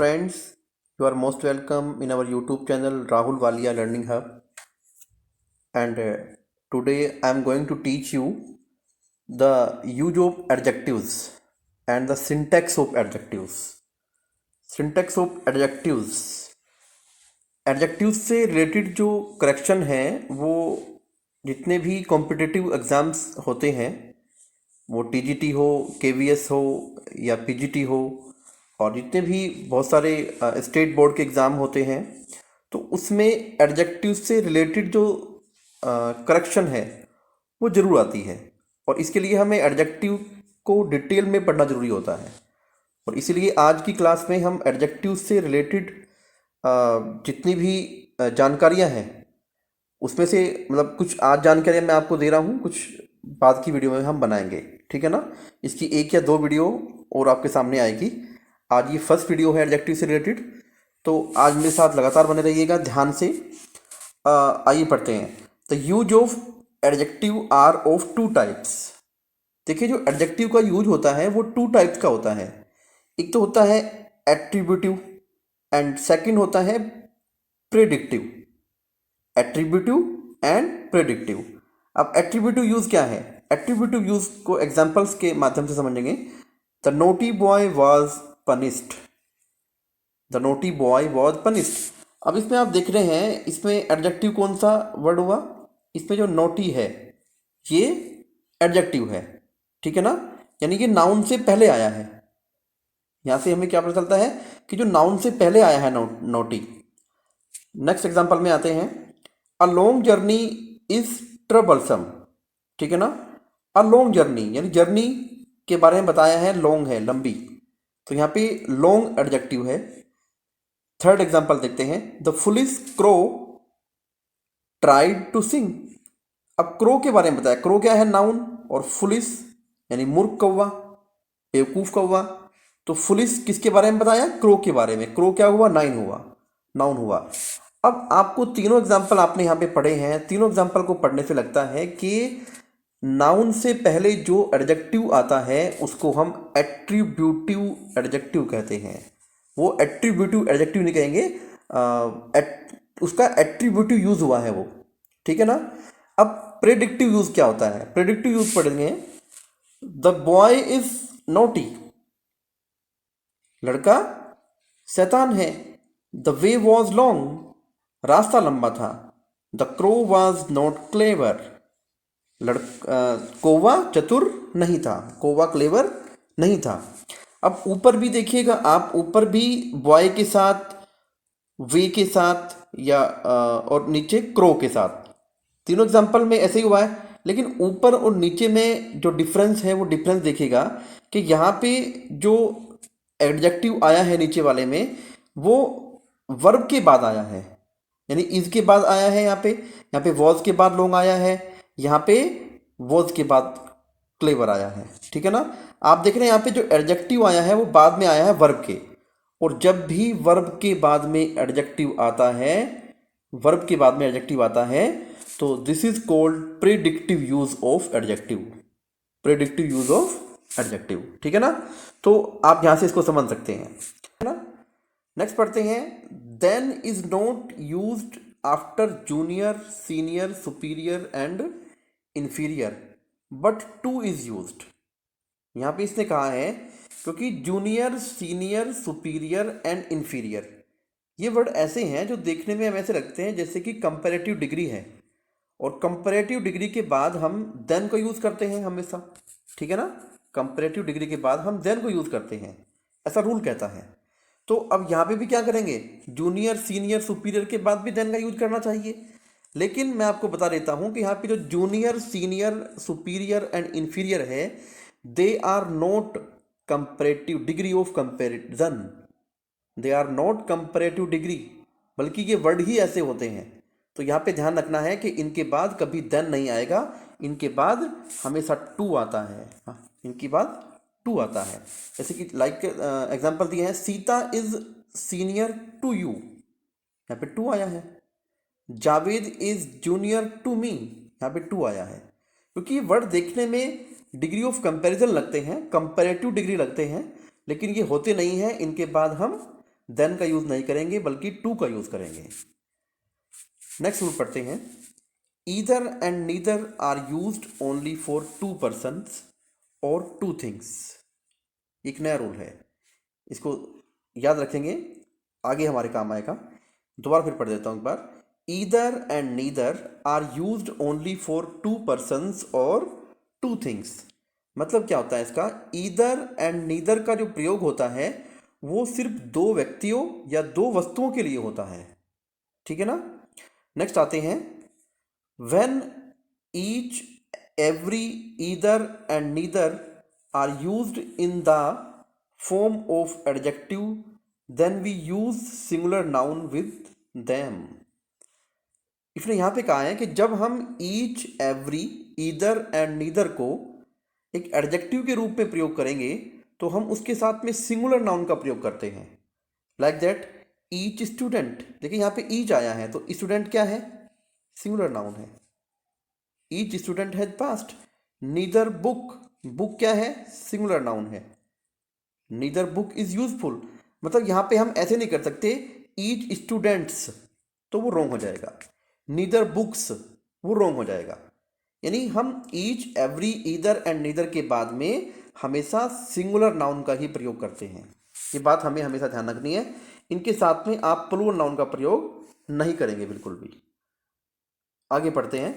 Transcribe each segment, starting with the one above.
friends, you are most welcome in our YouTube channel Rahul Walia Learning Hub. And today I am going to teach you the use of adjectives and the syntax of adjectives. Syntax of adjectives. Adjective से related जो correction है वो जितने भी competitive exams होते हैं, वो TGT हो, केवीएस हो या पीजीटी हो, और जितने भी बहुत सारे स्टेट बोर्ड के एग्ज़ाम होते हैं, तो उसमें एडजेक्टिव से रिलेटेड जो करेक्शन है वो ज़रूर आती है। और इसके लिए हमें एडजेक्टिव को डिटेल में पढ़ना ज़रूरी होता है। और इसीलिए आज की क्लास में हम एडजेक्टिव से रिलेटेड जितनी भी जानकारियां हैं उसमें से मतलब कुछ आज जानकारियां मैं आपको दे रहा हूं, कुछ बाद की वीडियो में हम बनाएंगे, ठीक है ना। इसकी 1 या 2 वीडियो और आपके सामने आएगी। आज ये फर्स्ट वीडियो है एडजेक्टिव से रिलेटेड, तो आज मेरे साथ लगातार बने रहिएगा ध्यान से। आइए पढ़ते हैं। The use of adjective are of 2 types. देखिए, जो एडजेक्टिव का यूज होता है वो 2 टाइप्स का होता है। एक तो होता है एट्रीब्यूटिव एंड सेकंड होता है प्रेडिक्टिव। Attributive and predictive. अब एट्रीब्यूटिव यूज क्या है? एट्रीब्यूटिव यूज को एग्जांपल्स के माध्यम से समझेंगे। The naughty boy was punished. The naughty boy was punished. अब इसमें आप देख रहे हैं, इसमें एडजेक्टिव कौन सा वर्ड हुआ? इसमें जो नोटी है ये एडजेक्टिव है, ठीक है ना, यानी कि नाउन से पहले आया है। यहां से हमें क्या पता चलता है कि जो नाउन से पहले आया है नोटी। नेक्स्ट एग्जांपल में आते हैं। A long journey is troublesome, ठीक है ना। अ लॉन्ग जर्नी यानी जर्नी के बारे में बताया है, लॉन्ग है, लंबी, तो यहाँ पे लॉन्ग एडजेक्टिव है। थर्ड एग्जांपल देखते हैं। The foolish crow tried to sing. अब क्रो के बारे में बताया। क्रो क्या है? नाउन, और फुलिश यानी मूर्ख कौवा, बेवकूफ कौवा। तो फुलिश किसके बारे में बताया? क्रो के बारे में। क्रो क्या हुआ? नाउन हुआ। अब आपको तीनों एग्जांपल आपने यहाँ पे पढ़े हैं। तीनों एग्जांपल को पढ़ने से लगता है कि नाउन से पहले जो एडजेक्टिव आता है उसको हम एट्रीब्यूटिव एडजेक्टिव कहते हैं। वो एट्रीब्यूटिव एडजेक्टिव नहीं कहेंगे, उसका एट्रीब्यूटिव यूज हुआ है वो, ठीक है ना। अब प्रेडिक्टिव यूज क्या होता है? प्रेडिक्टिव यूज पढ़ेंगे। The boy is naughty. लड़का शैतान है। The way was long. रास्ता लंबा था। The crow was not clever. कौवा चतुर नहीं था। कौवा क्लेवर नहीं था। अब ऊपर भी देखिएगा आप, ऊपर भी बॉय के साथ, वे के साथ या और नीचे क्रो के साथ, तीनों एग्जांपल में ऐसे ही हुआ है। लेकिन ऊपर और नीचे में जो डिफरेंस है वो डिफरेंस देखिएगा कि यहाँ पे जो एडजेक्टिव आया है नीचे वाले में वो वर्ब के बाद आया है, यानी इज के बाद आया है। यहाँ पे वॉज के बाद लॉन्ग आया है, यहाँ पे वॉज के बाद क्लेवर आया है, ठीक है ना। आप देख रहे हैं यहाँ पे जो एडजेक्टिव आया है वो बाद में आया है वर्ब के। और जब भी वर्ब के बाद में एडजेक्टिव आता है, वर्ब के बाद में एडजेक्टिव आता है, तो this is called predictive use of adjective. Predictive use of adjective, ठीक है ना। तो आप यहां से इसको समझ सकते हैं, है ना। नेक्स्ट पढ़ते हैं। Than is not used after junior, senior, superior and inferior, but to is used. यहां पे इसने कहा है क्योंकि junior, senior, superior and inferior ये वर्ड ऐसे हैं जो देखने में हम ऐसे लगते हैं जैसे कि कंपैरेटिव डिग्री है, और कंपैरेटिव डिग्री के बाद हम देन को यूज करते हैं हमेशा, ठीक है ना। कंपैरेटिव डिग्री के बाद हम देन को यूज करते हैं, ऐसा रूल कहता है। तो अब यहाँ पे भी क्या करेंगे? जूनियर, सीनियर, सुपीरियर के बाद भी देन का यूज करना चाहिए। लेकिन मैं आपको बता देता हूं कि यहाँ पे जो junior, senior, superior and inferior है, they are not comparative degree of comparison. They are not comparative degree, बल्कि ये वर्ड ही ऐसे होते हैं। तो यहाँ पे ध्यान रखना है कि इनके बाद कभी देन नहीं आएगा, इनके बाद हमेशा टू आता है। हाँ, इनके बाद टू आता है। जैसे कि लाइक एग्जांपल दिए हैं, Sita is senior to you, यहाँ पे टू आया है। Javed is junior to me, यहाँ पे टू आया है। क्योंकि ये वर्ड देखने में डिग्री ऑफ कंपैरिजन लगते हैं, कंपैरेटिव डिग्री लगते हैं, लेकिन ये होते नहीं हैं। इनके बाद हम देन का यूज नहीं करेंगे बल्कि टू का यूज करेंगे। नेक्स्ट रूल पढ़ते हैं। Either and neither are used only for two persons और टू थिंग्स। एक नया रूल है, इसको याद रखेंगे, आगे हमारे काम आएगा। दोबारा फिर पढ़ देता हूँ एक बार। Either and neither are used only for two persons और टू थिंग्स। मतलब क्या होता है इसका, ईदर एंड नीदर का जो प्रयोग होता है वो सिर्फ दो व्यक्तियों या दो वस्तुओं के लिए होता है, ठीक है ना। नेक्स्ट आते हैं। When each, every, either and neither are used in the form of adjective then we use singular noun with them. इसने यहां पे कहा है कि जब हम each, every, either and neither को एक एडजेक्टिव के रूप में प्रयोग करेंगे तो हम उसके साथ में सिंगुलर नाउन का प्रयोग करते हैं। लाइक दैट ईच स्टूडेंट, देखिए यहाँ पे ईच आया है तो स्टूडेंट क्या है, सिंगुलर नाउन है। Each student has past. Neither book, book क्या है, सिंगुलर नाउन है। नीदर बुक इज यूजफुल, मतलब यहाँ पे हम ऐसे नहीं कर सकते ईच स्टूडेंट्स, तो वो रॉन्ग हो जाएगा। नीदर बुक्स, वो रॉन्ग हो जाएगा। यानी हम each, every, either and neither के बाद में हमेशा सिंगुलर नाउन का ही प्रयोग करते हैं। ये बात हमें हमेशा ध्यान रखनी है। इनके साथ में आप प्लूरल नाउन का प्रयोग नहीं करेंगे बिल्कुल भी। आगे पढ़ते हैं।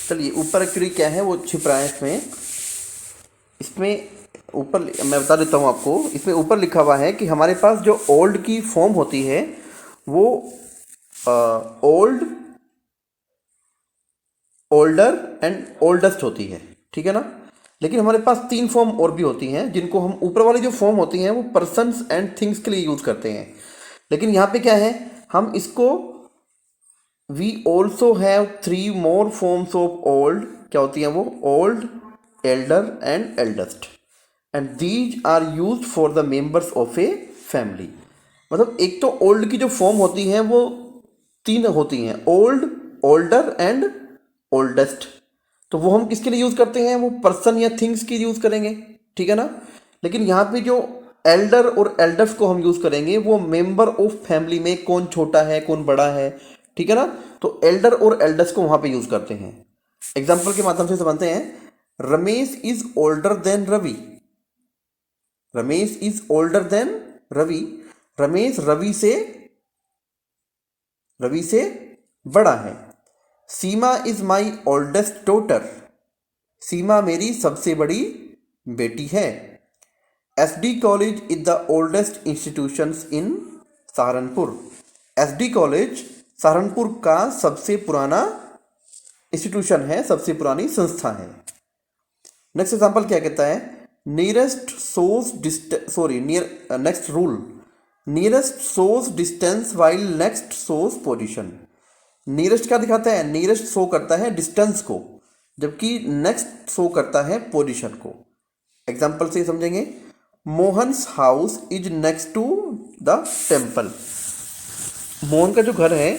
चलिए ऊपर एक्चुअली क्या है वो छिप रहा है इसमें। इसमें ऊपर मैं बता देता हूँ आपको, इसमें ऊपर लिखा हुआ है कि हमारे पास जो ओल्ड की फॉर्म होती है वो ओल्ड, ओल्डर एंड ओल्डेस्ट होती है, ठीक है ना। लेकिन हमारे पास तीन फॉर्म और भी होती हैं जिनको हम, ऊपर वाली जो फॉर्म होती हैं वो पर्सन्स एंड थिंग्स के लिए यूज करते हैं। लेकिन यहाँ पे क्या है, हम इसको we also have three more forms of old, क्या होती हैं वो, old, elder and eldest, and these are use for the members of a family. मतलब एक तो ओल्ड की जो फॉर्म होती हैं वो तीन होती हैं, ओल्ड, ओल्डर एंड ओल्डेस्ट। तो वो हम किसके लिए यूज करते हैं, वो पर्सन या थिंग्स की यूज करेंगे, ठीक है ना। लेकिन यहाँ पे जो एल्डर और एल्डेस्ट को हम यूज करेंगे वो मेंबर ऑफ फैमिली में कौन छोटा है कौन बड़ा है, ठीक है ना। तो एल्डर और एल्डेस्ट को वहां पे यूज करते हैं। एग्जाम्पल के माध्यम से समझते हैं। Ramesh is older than Ravi. Ramesh is older than Ravi, Ramesh Ravi से बड़ा है। Seema is my oldest daughter, Seema मेरी सबसे बड़ी बेटी है। SD college is the oldest institutions in Saharanpur, SD college Saharanpur का सबसे पुराना इंस्टीट्यूशन है, सबसे पुरानी संस्था है। नेक्स्ट एग्जांपल क्या कहता है, nearest shows distance, sorry near, next rule, nearest shows distance while next shows position. Nearest क्या दिखाता है, नियरेस्ट शो करता है डिस्टेंस को, जबकि नेक्स्ट शो करता है पोजीशन को। एग्जाम्पल से समझेंगे। Mohan's house is next to the temple, Mohan का जो घर है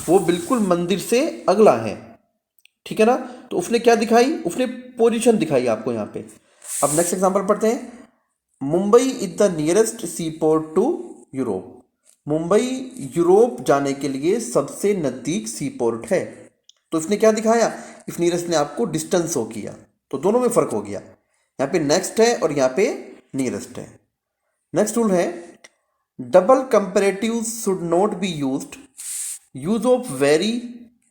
वो बिल्कुल मंदिर से अगला है, ठीक है ना। तो उसने क्या दिखाई, उसने पोजीशन दिखाई आपको यहाँ पे। अब नेक्स्ट एग्जांपल पढ़ते हैं। Mumbai is the nearest sea port to Europe, Mumbai Europe जाने के लिए सबसे नज़दीक सी पोर्ट है। तो इसने क्या दिखाया, इस नियरेस्ट ने आपको डिस्टेंस शो किया, तो दोनों में फर्क हो गया। यहाँ पे नेक्स्ट है और यहाँ पे नियरेस्ट है। नेक्स्ट रूल है, double comparative should not be used, use of very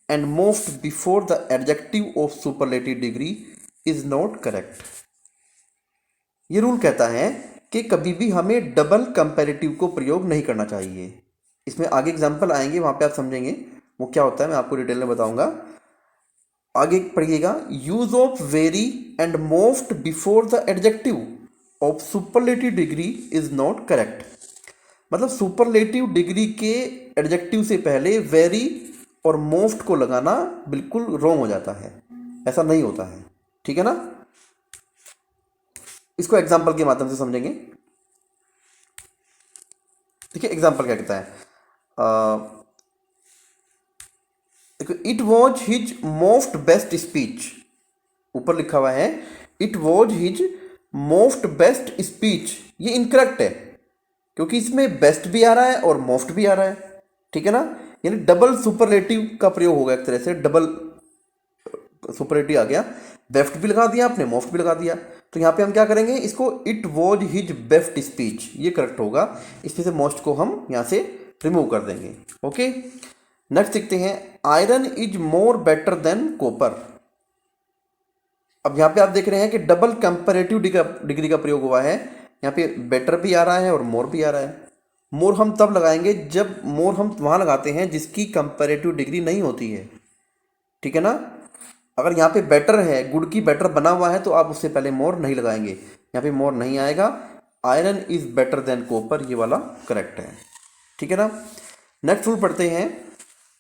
and most before the adjective of superlative degree is not correct. ये रूल कहता है कि कभी भी हमें डबल कंपैरेटिव को प्रयोग नहीं करना चाहिए। इसमें आगे एग्जांपल आएंगे, वहां पे आप समझेंगे वो क्या होता है, मैं आपको डिटेल में बताऊंगा। आगे पढ़िएगा। Use of very and most before the adjective of superlative degree is not correct. मतलब सुपरलेटिव डिग्री के एडजेक्टिव से पहले वेरी और मोस्ट को लगाना बिल्कुल रॉन्ग हो जाता है, ऐसा नहीं होता है, ठीक है ना। इसको एग्जाम्पल के माध्यम से समझेंगे। देखिए एग्जाम्पल क्या कहता है, देखो, it was his most best speech, ऊपर लिखा हुआ है it was his most best speech, ये इनकरेक्ट है क्योंकि इसमें बेस्ट भी आ रहा है और मोस्ट भी आ रहा है, ठीक है ना। यानी डबल सुपरलेटिव का प्रयोग होगा, एक तरह से डबल सुपरलेटिव आ गया, बेस्ट भी लगा दिया आपने, मोस्ट भी लगा दिया। तो यहाँ पे हम क्या करेंगे, इसको it was his best speech, ये करेक्ट होगा। इसमें से मोस्ट को हम यहाँ से रिमूव कर देंगे। ओके, नेक्स्ट देखते हैं, iron is more better than copper. अब यहाँ पे आप देख रहे हैं कि डबल कंपेरेटिव डिग्री का प्रयोग हुआ है, यहाँ पे बेटर भी आ रहा है और मोर भी आ रहा है। मोर हम तब लगाएंगे जब मोर हम वहाँ लगाते हैं जिसकी कंपेरेटिव डिग्री नहीं होती है, ठीक है ना। अगर यहाँ पे बेटर है, गुड की बेटर बना हुआ है, तो आप उससे पहले मोर नहीं लगाएंगे, यहाँ पे मोर नहीं आएगा। Iron is better than copper, ये वाला करेक्ट है, ठीक है ना। नेक्स्ट रूल पढ़ते हैं,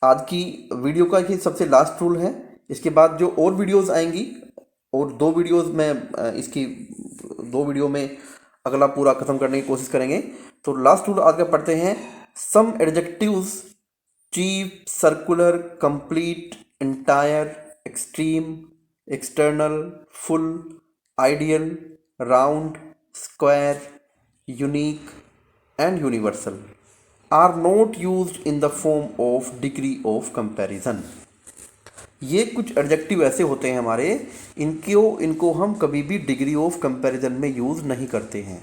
आज की वीडियो का ये सबसे लास्ट रूल है। इसके बाद जो और वीडियोस आएंगी, और 2 वीडियोस में इसकी 2 वीडियो में अगला पूरा खत्म करने की कोशिश करेंगे। तो लास्ट रूल आज का पढ़ते हैं, some adjectives cheap, circular, complete, entire, extreme, external, full, ideal, round, square, unique and universal are not used in the form of degree of comparison. ये कुछ एडजेक्टिव ऐसे होते हैं हमारे, इनको हम कभी भी डिग्री ऑफ कंपैरिजन में यूज़ नहीं करते हैं।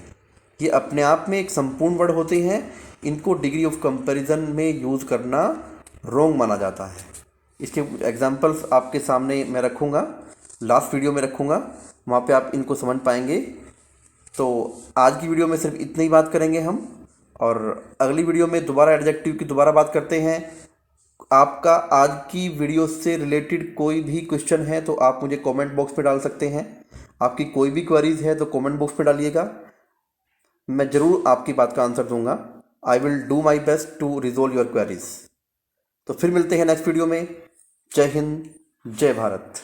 ये अपने आप में एक संपूर्ण वर्ड होते हैं, इनको डिग्री ऑफ कंपैरिजन में यूज़ करना रॉन्ग माना जाता है। इसके एग्जांपल्स आपके सामने मैं रखूँगा, लास्ट वीडियो में रखूँगा, वहाँ पे आप इनको समझ पाएंगे। तो आज की वीडियो में सिर्फ इतनी ही बात करेंगे हम, और अगली वीडियो में दोबारा एडजेक्टिव की दोबारा बात करते हैं। आपका आज की वीडियो से रिलेटेड कोई भी क्वेश्चन है तो आप मुझे कमेंट बॉक्स में डाल सकते हैं। आपकी कोई भी क्वेरीज है तो कमेंट बॉक्स में डालिएगा, मैं ज़रूर आपकी बात का आंसर दूंगा। I will do my best to resolve your queries. तो फिर मिलते हैं नेक्स्ट वीडियो में। जय हिंद, जय भारत।